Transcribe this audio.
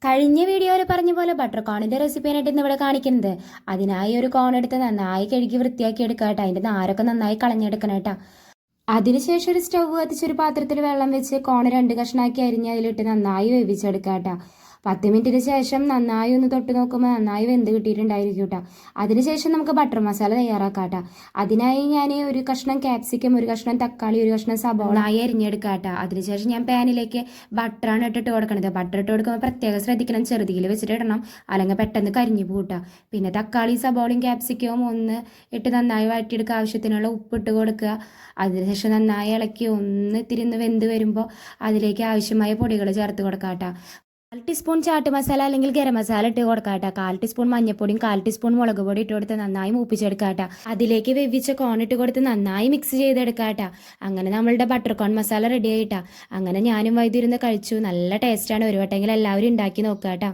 കഴിഞ്ഞ വീഡിയോയിൽ പറഞ്ഞ പോലെ ബട്ടർ കോണിൻ്റെ റെസിപ്പിയായിട്ട് ഇന്ന് ഇവിടെ കാണിക്കുന്നത്. അതിനായി ഒരു കോൺ എടുത്ത് നന്നായി കഴുകി വൃത്തിയാക്കി എടുക്കുക കേട്ടോ. അതിൻ്റെ നാരൊക്കെ നന്നായി കളഞ്ഞെടുക്കണം കേട്ടോ. അതിനുശേഷം ഒരു സ്റ്റൗ കത്തിച്ചൊരു പാത്രത്തിൽ വെള്ളം വെച്ച് കോൺ 2 കഷ്ണാക്കി അരിഞ്ഞ് അതിലിട്ട് നന്നായി വേവിച്ചെടുക്കുക കേട്ടോ. 10 മിനിറ്റിന് ശേഷം നന്നായി ഒന്ന് തൊട്ട് നോക്കുമ്പോൾ നന്നായി വെന്ത് കിട്ടിയിട്ടുണ്ടായിരിക്കും കേട്ടോ. അതിനുശേഷം നമുക്ക് ബട്ടർ മസാല തയ്യാറാക്കാം കേട്ടോ. അതിനായി ഞാൻ ഒരു കഷ്ണം ക്യാപ്സിക്കം, ഒരു കഷ്ണം തക്കാളി, ഒരു കഷ്ണം സബോള അരിഞ്ഞെടുക്കാം കേട്ടോ. അതിനുശേഷം ഞാൻ പാനിലേക്ക് ബട്ടറാണ് ഇട്ടിട്ട് കൊടുക്കണത്. ബട്ടർ ഇട്ട് കൊടുക്കുമ്പോൾ പ്രത്യേകം ശ്രദ്ധിക്കണം, ചെറുതിയിൽ വെച്ചിട്ട് ഇടണം, അല്ലെങ്കിൽ പെട്ടെന്ന് കരിഞ്ഞു പൂട്ടാം. പിന്നെ തക്കാളി, സബോളയും ക്യാപ്സിക്കവും ഒന്ന് ഇട്ട് നന്നായി വഴറ്റിയെടുക്കുക. ആവശ്യത്തിനുള്ള ഉപ്പിട്ട് കൊടുക്കുക. അതിനുശേഷം നന്നായി ഇളക്കി ഒന്ന് തിരിന്ന് വെന്ത് വരുമ്പോൾ അതിലേക്ക് ആവശ്യമായ പൊടികൾ ചേർത്ത് കൊടുക്കാം കേട്ടോ. 1 ടീസ്പൂൺ ചാട്ട് മസാല അല്ലെങ്കിൽ ഗരം മസാല ഇട്ട് കൊടുക്കാം കേട്ടോ. 1/4 ടീസ്പൂൺ മഞ്ഞൾപ്പൊടിയും 1/4 ടീസ്പൂൺ മുളക് പൊടി ഇട്ട് കൊടുത്ത് നന്നായി മൂപ്പിച്ചെടുക്കാം കേട്ടോ. അതിലേക്ക് വെവിച്ച കോൺ ഇട്ട് കൊടുത്ത് നന്നായി മിക്സ് ചെയ്തെടുക്കാം കേട്ടോ. അങ്ങനെ നമ്മളുടെ ബട്ടർ കോൺ മസാല റെഡി ആയിട്ടാ. അങ്ങനെ ഞാനും വൈദ്യുരുന്ന് കഴിച്ചു. നല്ല ടേസ്റ്റാണ്. ഒരു വട്ടമെങ്കിലും എല്ലാവരും ഉണ്ടാക്കി നോക്കാം കേട്ടോ.